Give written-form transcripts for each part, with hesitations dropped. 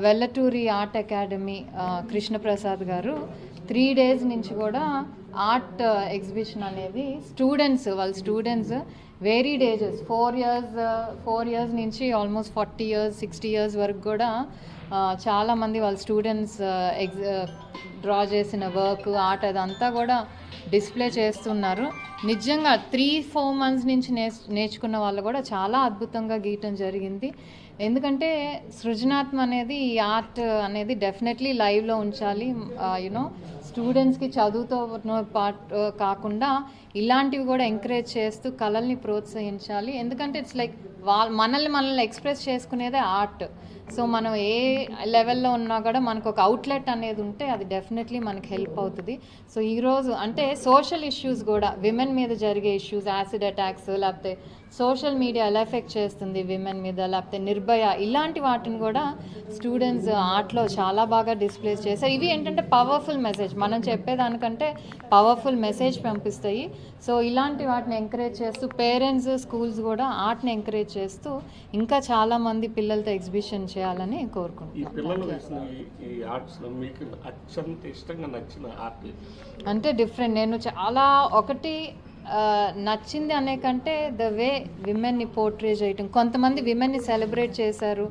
వెల్లటూరి art academy Krishnaprasad గారు 3 days నుంచి కూడా ఆర్ట్ ఎగ్జిబిషన్ అనేది వాళ్ళ స్టూడెంట్స్ వేరీడ్ ఏజెస్ 4 years నుంచి ఆల్మోస్ట్ 40 years 60 years వరకు కూడా చాలామంది వాళ్ళ స్టూడెంట్స్ డ్రా చేసిన వర్క్ ఆర్ట్ అదంతా కూడా డిస్ప్లే చేస్తున్నారు. నిజంగా 3-4 months నుంచి నేర్చుకున్న వాళ్ళు కూడా చాలా అద్భుతంగా గీయటం జరిగింది. ఎందుకంటే సృజనాత్మ అనేది ఈ ఆర్ట్ అనేది డెఫినెట్లీ లైవ్లో ఉంచాలి. స్టూడెంట్స్కి చదువుతో పాటు కాకుండా ఇలాంటివి కూడా ఎంకరేజ్ చేస్తూ కళల్ని ప్రోత్సహించాలి. ఎందుకంటే ఇట్స్ లైక్ మనల్ని ఎక్స్ప్రెస్ చేసుకునేదే ఆర్ట్. సో మనం ఏ లెవెల్లో ఉన్నా కూడా మనకు ఒక అవుట్లెట్ అనేది ఉంటే అది డెఫినెట్లీ మనకి హెల్ప్ అవుతుంది. సో ఈరోజు అంటే సోషల్ ఇష్యూస్ కూడా విమెన్ మీద జరిగే ఇష్యూస్, యాసిడ్ అటాక్స్, లేకపోతే సోషల్ మీడియా ఎలా ఎఫెక్ట్ చేస్తుంది విమెన్ మీద, లేకపోతే నిర్భయ, ఇలాంటి వాటిని కూడా స్టూడెంట్స్ ఆర్ట్లో చాలా బాగా డిస్ప్లే చేశారు. ఇవి ఏంటంటే పవర్ఫుల్ మెసేజ్, మనం చెప్పేదానికంటే పవర్ఫుల్ మెసేజ్ పంపిస్తాయి. సో ఇలాంటి వాటిని ఎంకరేజ్ చేస్తూ పేరెంట్స్, స్కూల్స్ కూడా ఆర్ట్ని ఎంకరేజ్ చేస్తూ ఇంకా చాలామంది పిల్లలతో ఎగ్జిబిషన్ చేయాలని కోరుకుంటున్నాను. అంటే డిఫరెంట్, నేను చాలా ఒకటి నచ్చింది అనే కంటే ద వే విమెన్ని పోర్ట్రే చేయటం. కొంతమంది విమెన్ని సెలబ్రేట్ చేశారు,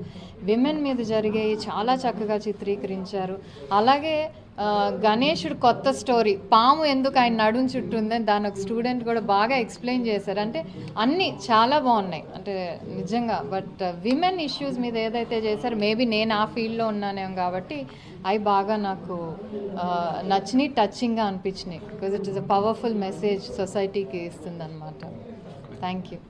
విమెన్ మీద జరిగేవి చాలా చక్కగా చిత్రీకరించారు. అలాగే గణేశుడు కొత్త స్టోరీ, పాము ఎందుకు ఆయన నడుము చుట్టూ ఉందని దాని ఒక స్టూడెంట్ కూడా బాగా ఎక్స్ప్లెయిన్ చేశారు. అంటే అన్నీ చాలా బాగున్నాయి అంటే నిజంగా. బట్ విమెన్ ఇష్యూస్ మీద ఏదైతే చేశారో మేబీ నేను ఆ ఫీల్డ్లో ఉన్నానేమో కాబట్టి అవి బాగా నాకు నచ్చినాయి, టచింగ్గా అనిపించినాయి. Because it is a powerful message సొసైటీకి ఇస్తుంది అనమాట. Thank you.